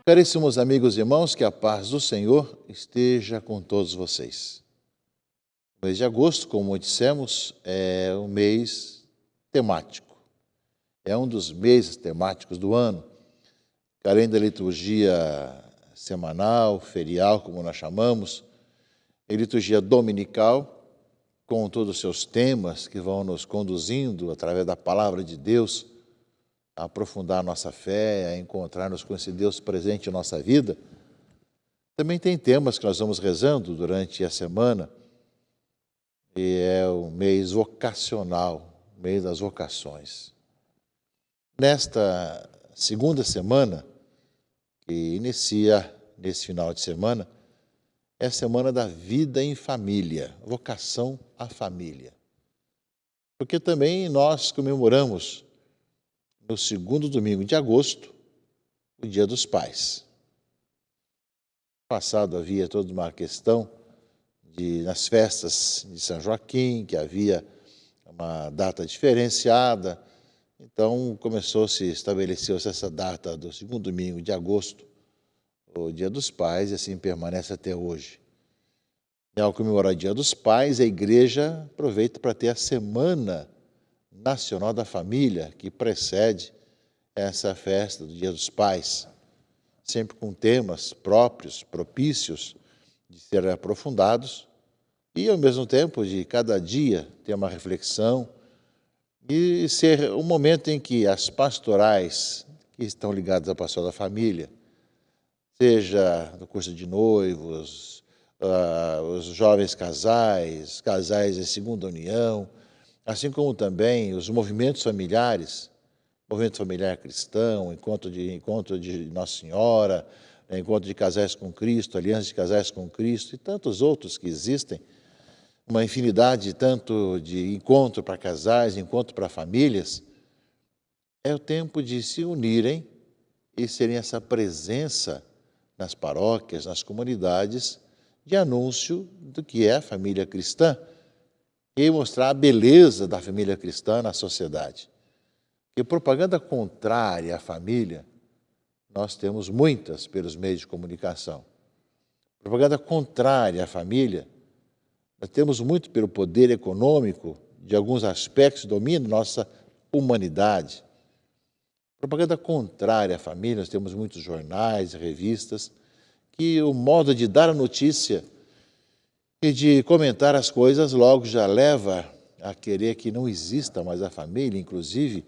Caríssimos amigos e irmãos, que a paz do Senhor esteja com todos vocês. O mês de agosto, como dissemos, é um mês temático. É um dos meses temáticos do ano, que além da liturgia semanal, ferial, como nós chamamos, a liturgia dominical, com todos os seus temas que vão nos conduzindo através da palavra de Deus, a aprofundar a nossa fé, a encontrar-nos com esse Deus presente em nossa vida. Também tem temas que nós vamos rezando durante a semana, e é o mês vocacional, o mês das vocações. Nesta segunda semana, que inicia nesse final de semana, é a semana da vida em família, vocação à família. Porque também nós comemoramos no segundo domingo de agosto, o Dia dos Pais. No passado havia toda uma questão nas festas de São Joaquim, que havia uma data diferenciada, então estabeleceu-se essa data do segundo domingo de agosto, o Dia dos Pais, e assim permanece até hoje. E ao comemorar o Dia dos Pais, a Igreja aproveita para ter a Semana Nacional da Família, que precede essa festa do Dia dos Pais, sempre com temas próprios, propícios de serem aprofundados e, ao mesmo tempo, de cada dia ter uma reflexão e ser um momento em que as pastorais que estão ligadas à pastoral da família, seja no curso de noivos, os jovens casais, casais em segunda união, assim como também os movimentos familiares, movimento familiar cristão, encontro de Nossa Senhora, encontro de casais com Cristo, aliança de casais com Cristo e tantos outros que existem, uma infinidade tanto de encontro para casais, encontro para famílias, é o tempo de se unirem e serem essa presença nas paróquias, nas comunidades, de anúncio do que é a família cristã, e mostrar a beleza da família cristã na sociedade. E propaganda contrária à família, nós temos muitas pelos meios de comunicação. Propaganda contrária à família, nós temos muito pelo poder econômico, de alguns aspectos que dominam nossa humanidade. Propaganda contrária à família, nós temos muitos jornais e revistas, que o modo de dar a notícia e de comentar as coisas logo já leva a querer que não exista mais a família. Inclusive,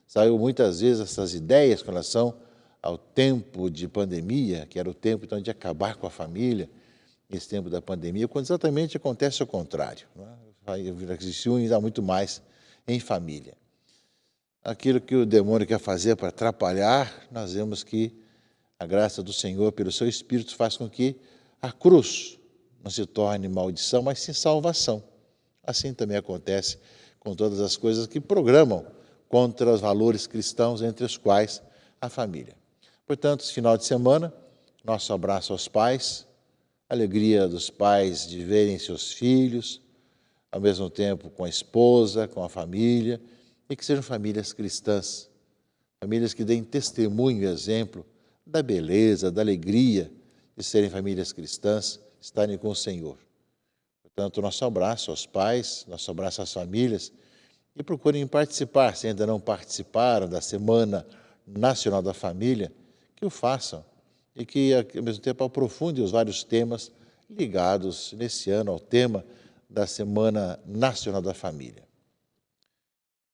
saiu muitas vezes essas ideias com relação ao tempo de pandemia, que era o tempo então de acabar com a família, nesse tempo da pandemia, quando exatamente acontece o contrário. Se une ainda muito mais em família. Aquilo que o demônio quer fazer para atrapalhar, nós vemos que a graça do Senhor, pelo seu Espírito, faz com que a cruz não se torne maldição, mas sim salvação. Assim também acontece com todas as coisas que programam contra os valores cristãos, entre os quais a família. Portanto, esse final de semana, nosso abraço aos pais, alegria dos pais de verem seus filhos, ao mesmo tempo com a esposa, com a família, e que sejam famílias cristãs, famílias que deem testemunho e exemplo da beleza, da alegria de serem famílias cristãs, estarem com o Senhor. Portanto, nosso abraço aos pais, nosso abraço às famílias, e procurem participar, se ainda não participaram da Semana Nacional da Família, que o façam e que, ao mesmo tempo, aprofundem os vários temas ligados nesse ano ao tema da Semana Nacional da Família.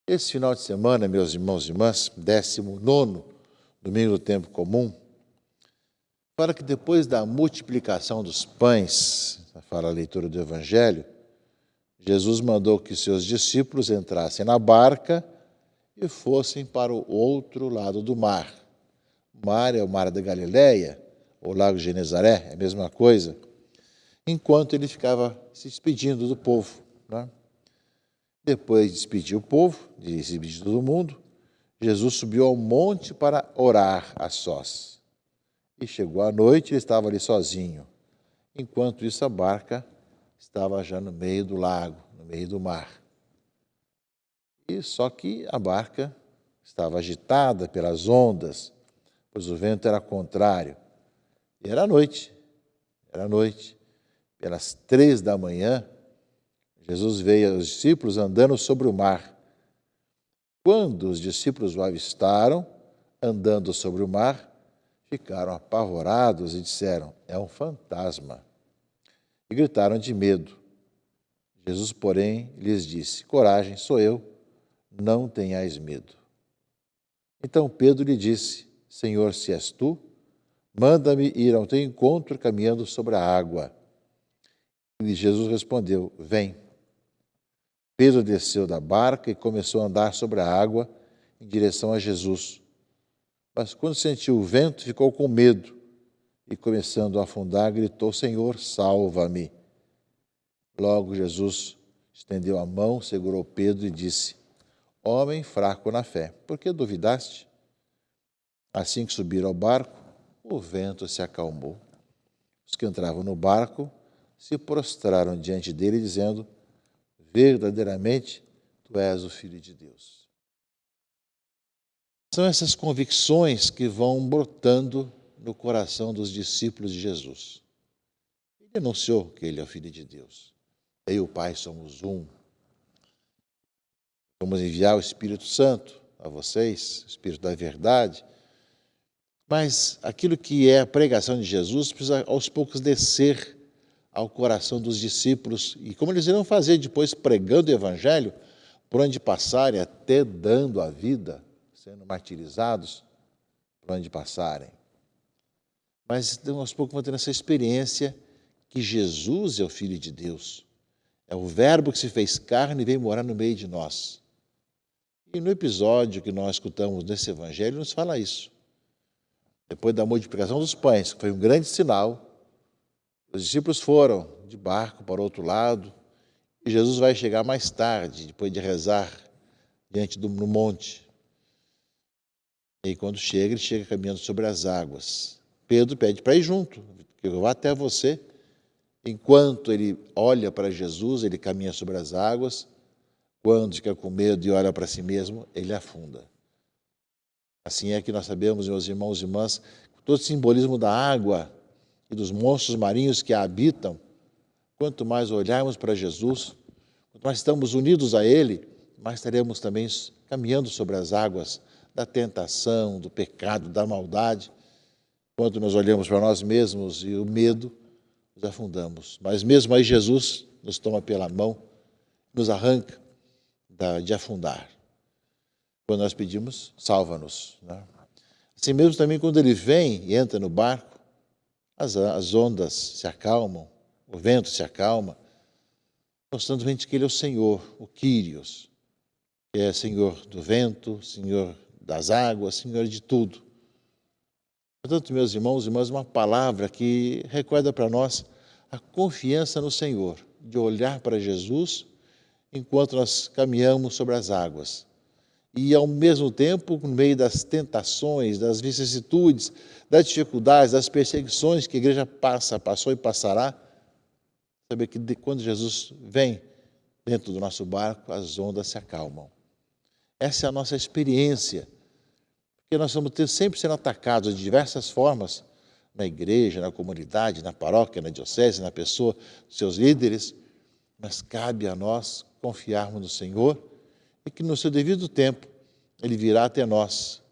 Esse final de semana, meus irmãos e irmãs, 19º domingo do tempo comum, fala que depois da multiplicação dos pães, fala a leitura do Evangelho, Jesus mandou que seus discípulos entrassem na barca e fossem para o outro lado do mar. O mar é o mar da Galileia, ou Lago de Genezaré, é a mesma coisa, enquanto ele ficava se despedindo do povo. Né? Depois de despedir o povo, de se despedir de todo mundo, Jesus subiu ao monte para orar a sós. E chegou à noite, ele estava ali sozinho. Enquanto isso, a barca estava já no meio do lago, no no meio do mar. E só que a barca estava agitada pelas ondas, pois o vento era contrário. E era noite. Pelas 3 da manhã, Jesus veio aos discípulos andando sobre o mar. Quando os discípulos o avistaram, andando sobre o mar, ficaram apavorados e disseram: é um fantasma. E gritaram de medo. Jesus, porém, lhes disse: coragem, sou eu, não tenhais medo. Então Pedro lhe disse: Senhor, se és tu, manda-me ir ao teu encontro caminhando sobre a água. E Jesus respondeu: vem. Pedro desceu da barca e começou a andar sobre a água em direção a Jesus. Mas quando sentiu o vento, ficou com medo e, começando a afundar, gritou: Senhor, salva-me. Logo Jesus estendeu a mão, segurou Pedro e disse: homem fraco na fé, por que duvidaste? Assim que subiram ao barco, o vento se acalmou. Os que entravam no barco se prostraram diante dele, dizendo: verdadeiramente, tu és o Filho de Deus. São essas convicções que vão brotando no coração dos discípulos de Jesus. Ele anunciou que ele é o Filho de Deus. Eu e o Pai somos um. Vamos enviar o Espírito Santo a vocês, o Espírito da verdade. Mas aquilo que é a pregação de Jesus precisa aos poucos descer ao coração dos discípulos. E como eles irão fazer depois, pregando o Evangelho, por onde passarem, até dando a vida, sendo martirizados, por onde passarem. Mas aos poucos vão tendo essa experiência que Jesus é o Filho de Deus. É o Verbo que se fez carne e veio morar no meio de nós. E no episódio que nós escutamos nesse Evangelho, nos fala isso. Depois da multiplicação dos pães, que foi um grande sinal, os discípulos foram de barco para o outro lado, e Jesus vai chegar mais tarde, depois de rezar no monte. E quando chega, ele chega caminhando sobre as águas. Pedro pede para ir junto, que eu vá até você. Enquanto ele olha para Jesus, ele caminha sobre as águas. Quando fica com medo e olha para si mesmo, ele afunda. Assim é que nós sabemos, meus irmãos e irmãs, todo o simbolismo da água e dos monstros marinhos que a habitam. Quanto mais olharmos para Jesus, quanto mais estamos unidos a Ele, mais estaremos também caminhando sobre as águas da tentação, do pecado, da maldade. Quando nós olhamos para nós mesmos e o medo, nos afundamos. Mas mesmo aí Jesus nos toma pela mão, nos arranca de afundar. Quando nós pedimos, salva-nos. Né? Assim mesmo também quando ele vem e entra no barco, as ondas se acalmam, o vento se acalma, mostrando que ele é o Senhor, o Kyrios, que é Senhor do vento, Senhor das águas, Senhor de tudo. Portanto, meus irmãos e irmãs, uma palavra que recorda para nós a confiança no Senhor, de olhar para Jesus enquanto nós caminhamos sobre as águas. E, ao mesmo tempo, no meio das tentações, das vicissitudes, das dificuldades, das perseguições que a igreja passou e passará, saber que quando Jesus vem dentro do nosso barco, as ondas se acalmam. Essa é a nossa experiência, porque nós estamos sempre sendo atacados de diversas formas, na igreja, na comunidade, na paróquia, na diocese, na pessoa dos seus líderes, mas cabe a nós confiarmos no Senhor e que no seu devido tempo Ele virá até nós,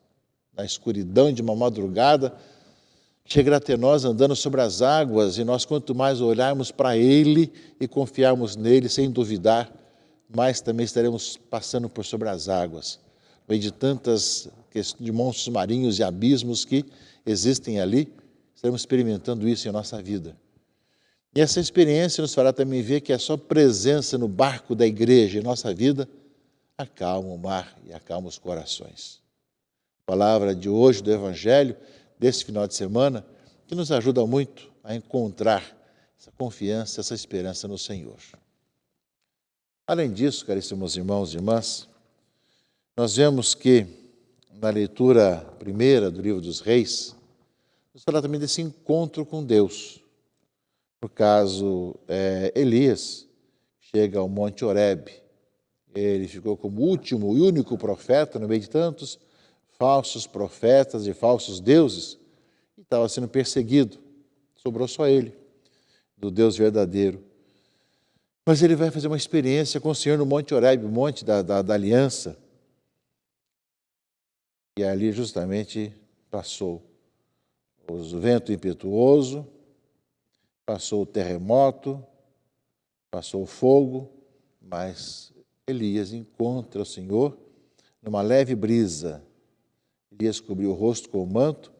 na escuridão de uma madrugada, chegará até nós andando sobre as águas, e nós quanto mais olharmos para Ele e confiarmos nele sem duvidar, mais também estaremos passando por sobre as águas, no meio de tantas questões de monstros marinhos e abismos que existem ali, estaremos experimentando isso em nossa vida. E essa experiência nos fará também ver que a sua presença no barco da igreja em nossa vida acalma o mar e acalma os corações. A palavra de hoje do Evangelho, desse final de semana, que nos ajuda muito a encontrar essa confiança, essa esperança no Senhor. Além disso, caríssimos irmãos e irmãs, nós vemos que na leitura primeira do livro dos Reis, nos fala também desse encontro com Deus. No caso, Elias chega ao Monte Horebe. Ele ficou como último e único profeta no meio de tantos falsos profetas e falsos deuses, e estava sendo perseguido. Sobrou só ele, do Deus verdadeiro. Mas ele vai fazer uma experiência com o Senhor no Monte Horebe, o monte da aliança. E ali justamente passou o vento impetuoso, passou o terremoto, passou o fogo, mas Elias encontra o Senhor numa leve brisa. Elias cobriu o rosto com o manto,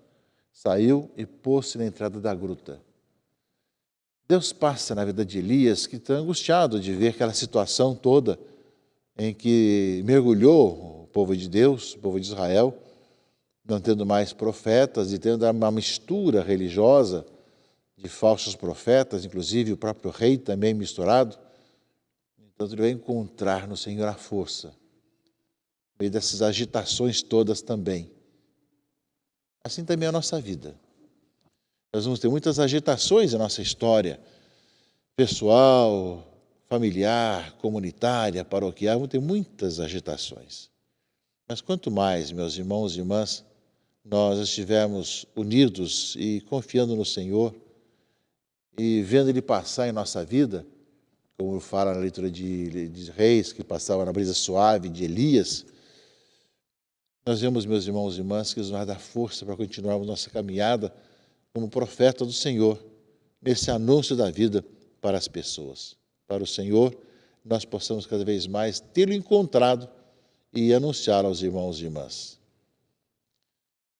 saiu e pôs-se na entrada da gruta. Deus passa na vida de Elias, que está angustiado de ver aquela situação toda em que mergulhou o povo de Deus, o povo de Israel, não tendo mais profetas e tendo uma mistura religiosa de falsos profetas, inclusive o próprio rei também misturado. Então ele vai encontrar no Senhor a força, no meio dessas agitações todas também. Assim também é a nossa vida. Nós vamos ter muitas agitações na nossa história, pessoal, familiar, comunitária, paroquial, vamos ter muitas agitações. Mas quanto mais, meus irmãos e irmãs, nós estivermos unidos e confiando no Senhor e vendo Ele passar em nossa vida, como fala na leitura de Reis, que passava na brisa suave de Elias, nós vemos, meus irmãos e irmãs, que Deus nos dá força para continuarmos nossa caminhada como profeta do Senhor, nesse anúncio da vida para as pessoas. Para o Senhor, nós possamos cada vez mais tê-lo encontrado e anunciar aos irmãos e irmãs.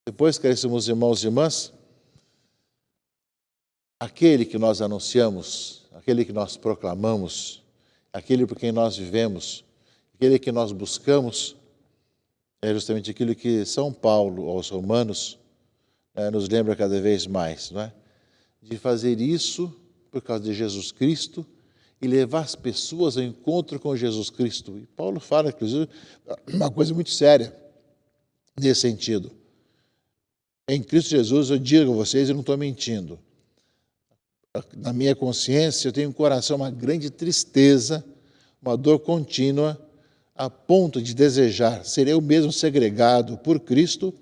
Depois, caríssimos irmãos e irmãs, aquele que nós anunciamos, aquele que nós proclamamos, aquele por quem nós vivemos, aquele que nós buscamos, é justamente aquilo que São Paulo aos Romanos nos lembra cada vez mais, não é? De fazer isso por causa de Jesus Cristo e levar as pessoas ao encontro com Jesus Cristo. E Paulo fala, inclusive, uma coisa muito séria nesse sentido. Em Cristo Jesus, eu digo a vocês, eu não estou mentindo. Na minha consciência, eu tenho um coração, uma grande tristeza, uma dor contínua, a ponto de desejar ser eu mesmo segregado por Cristo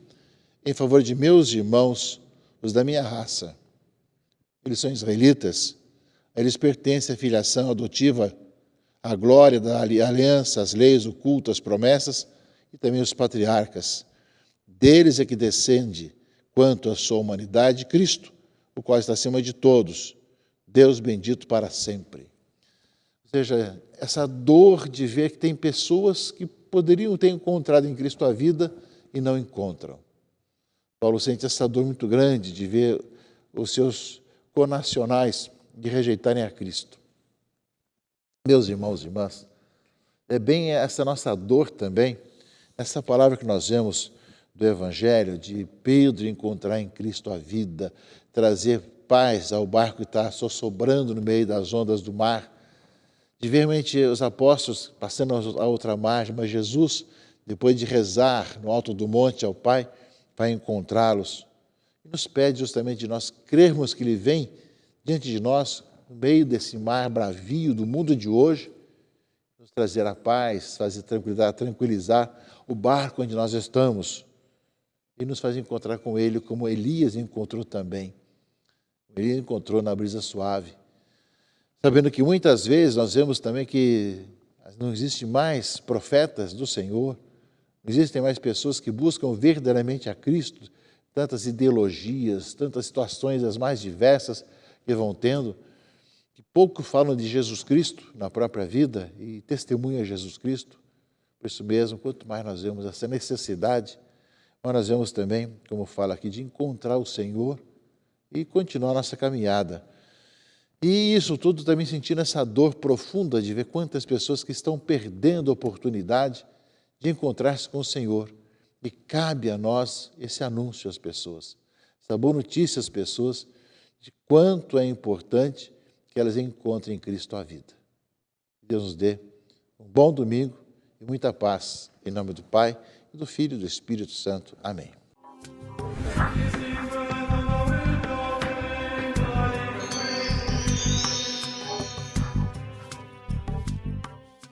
em favor de meus irmãos, os da minha raça. Eles são israelitas, eles pertencem à filiação adotiva, à glória da aliança, às leis, o culto, as promessas e também os patriarcas. Deles é que descende, quanto à sua humanidade, Cristo, o qual está acima de todos, Deus bendito para sempre. Ou seja, essa dor de ver que tem pessoas que poderiam ter encontrado em Cristo a vida e não encontram. Paulo sente essa dor muito grande de ver os seus connacionais de rejeitarem a Cristo. Meus irmãos e irmãs, é bem essa nossa dor também, essa palavra que nós vemos do Evangelho, de Pedro encontrar em Cristo a vida, trazer paz ao barco que está sossobrando no meio das ondas do mar, de ver realmente os apóstolos passando a outra margem, mas Jesus, depois de rezar no alto do monte ao Pai, vai encontrá-los e nos pede justamente de nós crermos que Ele vem diante de nós, no meio desse mar bravio do mundo de hoje, nos trazer a paz, fazer tranquilizar o barco onde nós estamos e nos fazer encontrar com Ele como Elias encontrou também. Elias encontrou na brisa suave, sabendo que muitas vezes nós vemos também que não existem mais profetas do Senhor, não existem mais pessoas que buscam verdadeiramente a Cristo, tantas ideologias, tantas situações as mais diversas que vão tendo, que pouco falam de Jesus Cristo na própria vida e testemunham Jesus Cristo. Por isso mesmo, quanto mais nós vemos essa necessidade, mas nós vemos também, como fala aqui, de encontrar o Senhor e continuar a nossa caminhada. E isso tudo também sentindo essa dor profunda de ver quantas pessoas que estão perdendo a oportunidade de encontrar-se com o Senhor. E cabe a nós esse anúncio às pessoas, essa boa notícia às pessoas de quanto é importante que elas encontrem em Cristo a vida. Deus nos dê um bom domingo e muita paz. Em nome do Pai, e do Filho e do Espírito Santo. Amém.